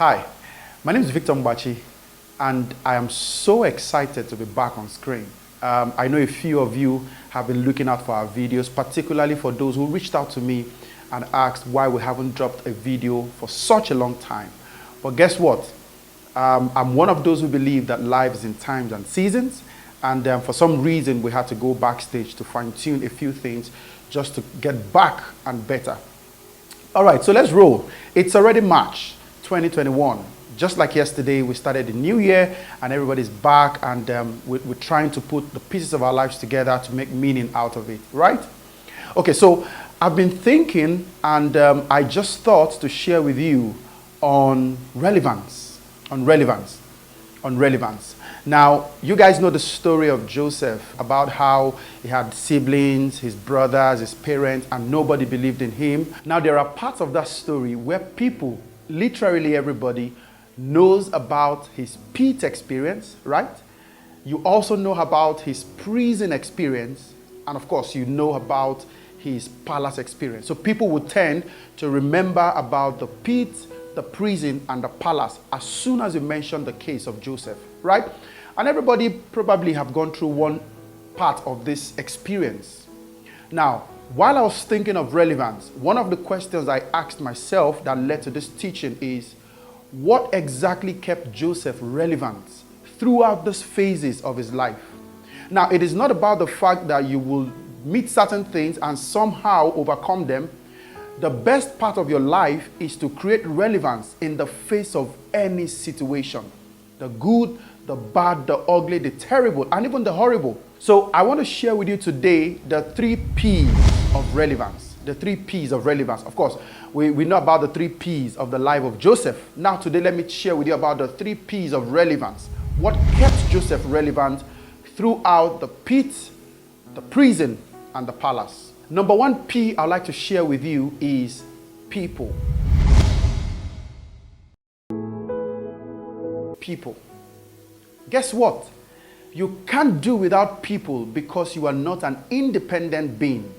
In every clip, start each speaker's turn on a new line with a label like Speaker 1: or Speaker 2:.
Speaker 1: Hi, my name is Victor Mbachi, and I am so excited to be back on screen. I know a few of you have been looking out for our videos, particularly for those who reached out to me and asked why we haven't dropped a video for such a long time. But guess what? I'm one of those who believe that life is in times and seasons, and for some reason we had to go backstage to fine-tune a few things just to get back and better. All right, so let's roll. It's already March 2021. Just like yesterday, we started the new year and everybody's back, and we're trying to put the pieces of our lives together to make meaning out of it, right? Okay, so I've been thinking, and I just thought to share with you on relevance. Now, you guys know the story of Joseph, about how he had siblings, his brothers, his parents, and nobody believed in him. Now, there are parts of that story where people, literally everybody, knows about his pit experience, right? You also know about his prison experience, and of course, you know about his palace experience. So people would tend to remember about the pit, the prison, and the palace as soon as you mention the case of Joseph, right? And everybody probably have gone through one part of this experience. Now, while I was thinking of relevance, one of the questions I asked myself that led to this teaching is, what exactly kept Joseph relevant throughout these phases of his life? Now, it is not about the fact that you will meet certain things and somehow overcome them. The best part of your life is to create relevance in the face of any situation. The good, the bad, the ugly, the terrible, and even the horrible. So I want to share with you today the 3 P's of relevance. The 3 P's of relevance. Of course, we know about the 3 P's of the life of Joseph. Now today, let me share with you about the 3 P's of relevance. What kept Joseph relevant throughout the pit, the prison, and the palace. Number 1 P I'd like to share with you is people. People. Guess what? You can't do without people because you are not an independent being.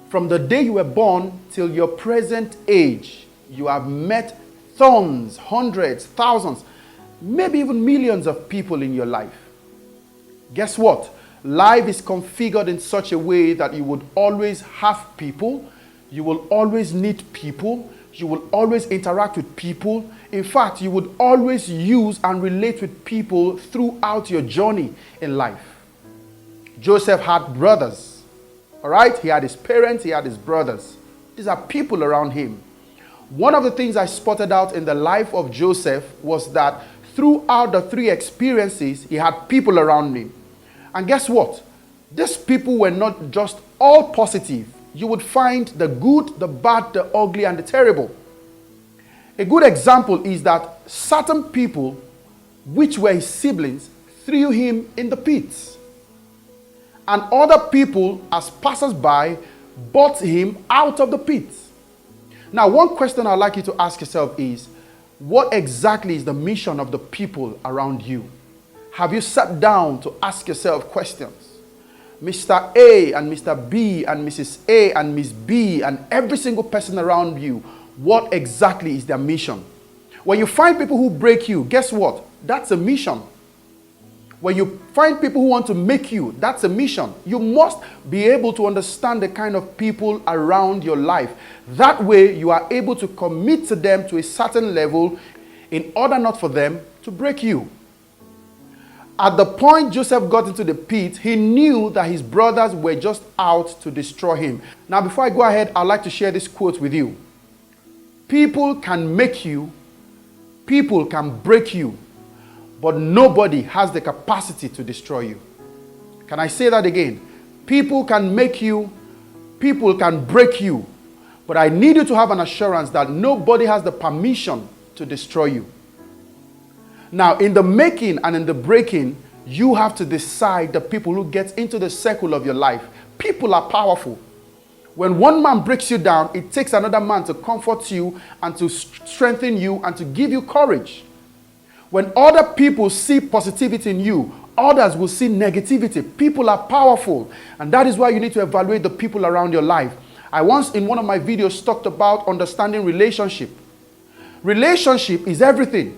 Speaker 1: From the day you were born till your present age, you have met thousands, hundreds, thousands, maybe even millions of people in your life. Guess what? Life is configured in such a way that you would always have people, you will always need people, you will always interact with people. In fact, you would always use and relate with people throughout your journey in life. Joseph had brothers. All right, he had his parents, he had his brothers. These are people around him. One of the things I spotted out in the life of Joseph was that throughout the 3 experiences, he had people around him. And guess what? These people were not just all positive. You would find the good, the bad, the ugly, and the terrible. A good example is that certain people, which were his siblings, threw him in the pit. And other people, as passers-by, brought him out of the pit. Now, one question I'd like you to ask yourself is, what exactly is the mission of the people around you? Have you sat down to ask yourself questions? Mr. A and Mr. B and Mrs. A and Miss B and every single person around you, what exactly is their mission? When you find people who break you, guess what? That's a mission. When you find people who want to make you, that's a mission. You must be able to understand the kind of people around your life. That way, you are able to commit to them to a certain level in order not for them to break you. At the point Joseph got into the pit, he knew that his brothers were just out to destroy him. Now, before I go ahead, I'd like to share this quote with you. People can make you, people can break you, but nobody has the capacity to destroy you. Can I say that again? People can make you, people can break you, but I need you to have an assurance that nobody has the permission to destroy you. Now, in the making and in the breaking, you have to decide the people who get into the circle of your life. People are powerful. When one man breaks you down, it takes another man to comfort you and to strengthen you and to give you courage. When other people see positivity in you, others will see negativity. People are powerful, and that is why you need to evaluate the people around your life. I once in one of my videos talked about understanding relationship. Relationship is everything.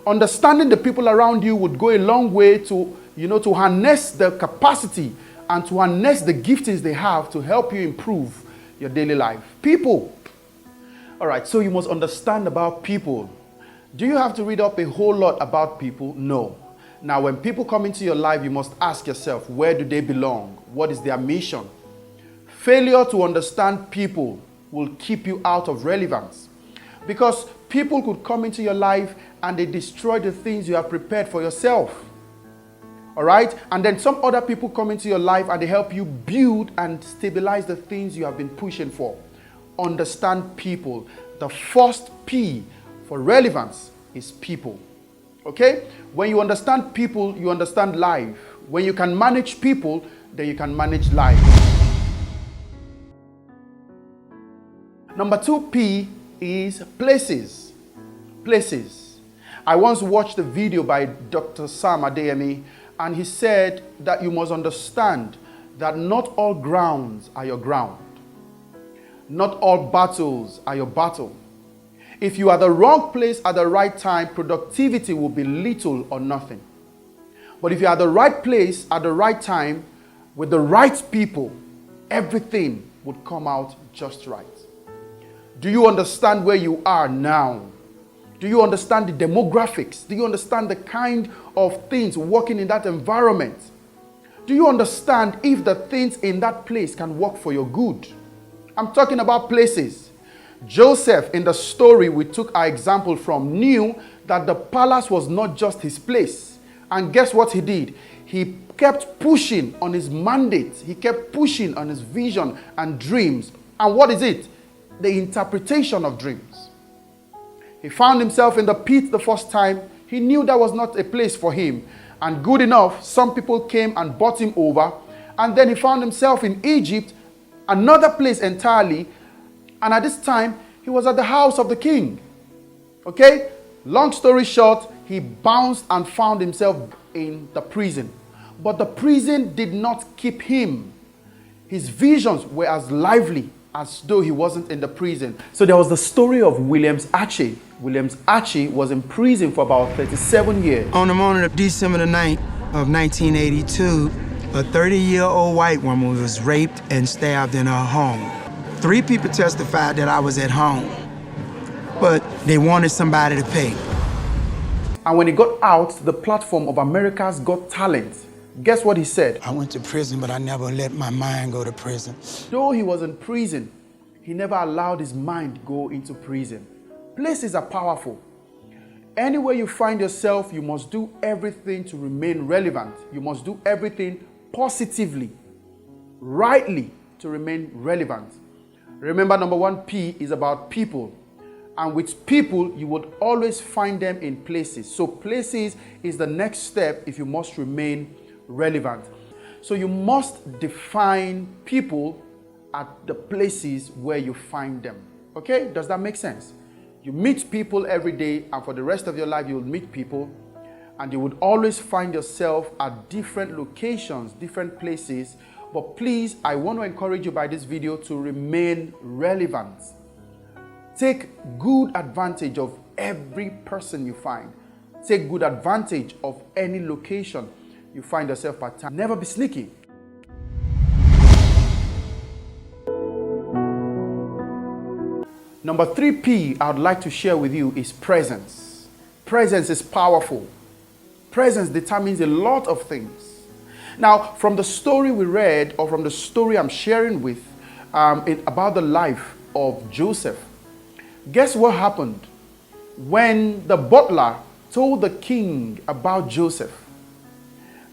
Speaker 1: Understanding the people around you would go a long way to, to harness the capacity and to harness the giftings they have to help you improve your daily life. People. All right, so you must understand about people. Do you have to read up a whole lot about people? No. Now, when people come into your life, you must ask yourself, where do they belong? What is their mission? Failure to understand people will keep you out of relevance. Because people could come into your life and they destroy the things you have prepared for yourself. All right? And then some other people come into your life and they help you build and stabilize the things you have been pushing for. Understand people. The first P for relevance is people. Okay? When you understand people, you understand life. When you can manage people, then you can manage life. Number 2P is places. Places. I once watched a video by Dr. Sam Adeyemi, and he said that you must understand that not all grounds are your ground. Not all battles are your battle. If you are the wrong place at the right time, productivity will be little or nothing. But if you are at the right place at the right time with the right people, everything would come out just right. Do you understand where you are now? Do you understand the demographics? Do you understand the kind of things working in that environment? Do you understand if the things in that place can work for your good? I'm talking about places. Joseph, in the story we took our example from, knew that the palace was not just his place. And guess what he did? He kept pushing on his mandate. He kept pushing on his vision and dreams. And what is it? The interpretation of dreams. He found himself in the pit the first time. He knew that was not a place for him. And good enough, some people came and bought him over. And then he found himself in Egypt, another place entirely. And at this time, he was at the house of the king. Okay? Long story short, he bounced and found himself in the prison. But the prison did not keep him. His visions were as lively as though he wasn't in the prison. So there was the story of Williams Archie. Williams Archie was in prison for about 37 years.
Speaker 2: On the morning of December the 9th of 1982, a 30-year-old white woman was raped and stabbed in her home. 3 people testified that I was at home, but they wanted somebody to pay.
Speaker 1: And when he got out to the platform of America's Got Talent, guess what he said?
Speaker 2: I went to prison, but I never let my mind go to prison.
Speaker 1: Though he was in prison, he never allowed his mind go into prison. Places are powerful. Anywhere you find yourself, you must do everything to remain relevant. You must do everything positively, rightly, to remain relevant. Remember, number 1P is about people. And with people, you would always find them in places. So places is the next step if you must remain relevant. So you must define people at the places where you find them. Okay? Does that make sense? You meet people every day, and for the rest of your life, you'll meet people, and you would always find yourself at different locations, different places. But please, I want to encourage you by this video to remain relevant. Take good advantage of every person you find. Take good advantage of any location you find yourself part-time. Never be sneaky. Number 3P I would like to share with you is presence. Presence is powerful. Presence determines a lot of things. Now, from the story we read, or from the story I'm sharing with about the life of Joseph, guess what happened? When the butler told the king about Joseph,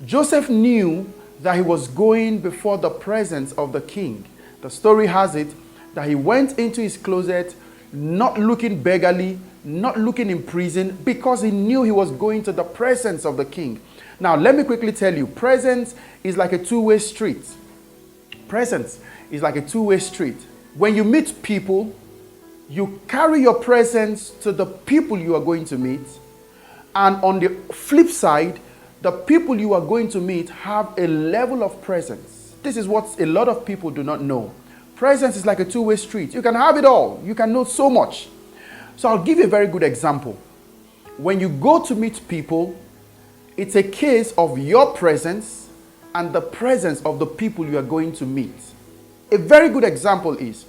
Speaker 1: Joseph knew that he was going before the presence of the king. The story has it that he went into his closet, not looking beggarly, not looking in prison, because he knew he was going to the presence of the king. Now, let me quickly tell you, presence is like a two-way street. Presence is like a two-way street. When you meet people, you carry your presence to the people you are going to meet. And on the flip side, the people you are going to meet have a level of presence. This is what a lot of people do not know. Presence is like a two-way street. You can have it all. You can know so much. So I'll give you a very good example. When you go to meet people, it's a case of your presence and the presence of the people you are going to meet. A very good example is,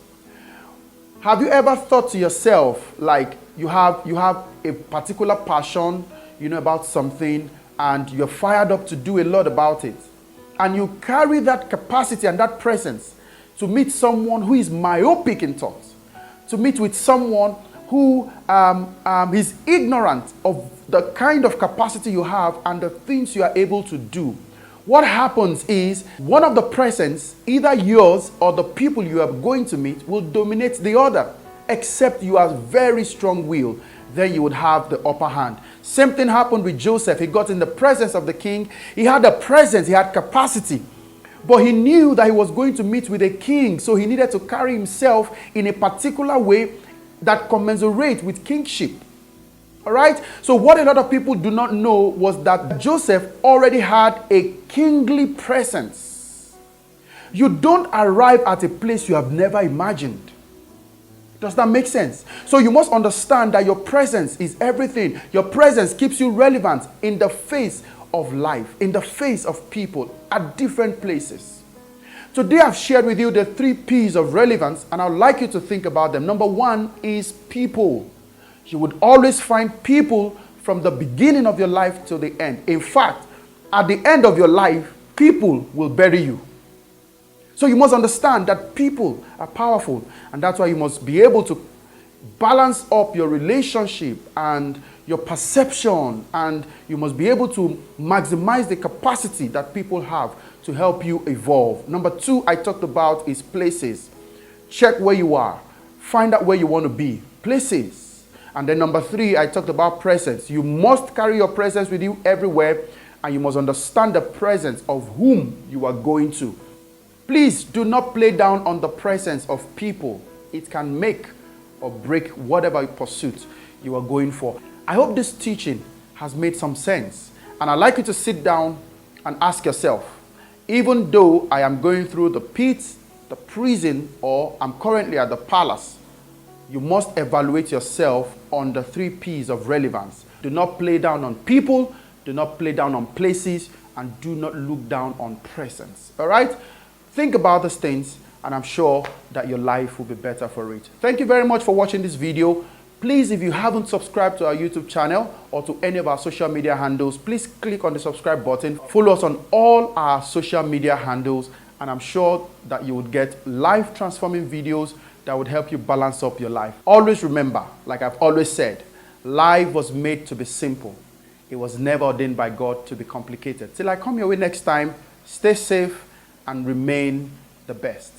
Speaker 1: have you ever thought to yourself, like you have a particular passion, about something, and you're fired up to do a lot about it, and you carry that capacity and that presence to meet someone who is myopic in thought, to meet with someone who is ignorant of the kind of capacity you have and the things you are able to do. What happens is one of the presence, either yours or the people you are going to meet, will dominate the other, except you are very strong-willed. Then you would have the upper hand. Same thing happened with Joseph. He got in the presence of the king. He had a presence, he had capacity. But he knew that he was going to meet with a king, so he needed to carry himself in a particular way that commensurate with kingship. All right? So what a lot of people do not know was that Joseph already had a kingly presence. You don't arrive at a place you have never imagined. Does that make sense? So you must understand that your presence is everything. Your presence keeps you relevant in the face of life, in the face of people at different places. Today I've shared with you the 3 P's of relevance, and I'd like you to think about them. Number 1 is people. You would always find people from the beginning of your life to the end. In fact, at the end of your life, people will bury you. So you must understand that people are powerful, and that's why you must be able to balance up your relationship and your perception, and you must be able to maximize the capacity that people have to help you evolve. Number 2 I talked about is places. Check where you are. Find out where you want to be. Places. And then number 3, I talked about presence. You must carry your presence with you everywhere, and you must understand the presence of whom you are going to. Please do not play down on the presence of people. It can make or break whatever pursuit you are going for. I hope this teaching has made some sense. And I'd like you to sit down and ask yourself, even though I am going through the pit, the prison, or I'm currently at the palace, you must evaluate yourself on the 3 P's of relevance. Do not play down on people, do not play down on places, and do not look down on presence. All right? Think about these things, and I'm sure that your life will be better for it. Thank you very much for watching this video. Please, if you haven't subscribed to our YouTube channel or to any of our social media handles, please click on the subscribe button. Follow us on all our social media handles, and I'm sure that you would get life-transforming videos that would help you balance up your life. Always remember, like I've always said, life was made to be simple. It was never ordained by God to be complicated. Till I come your way next time, stay safe and remain the best.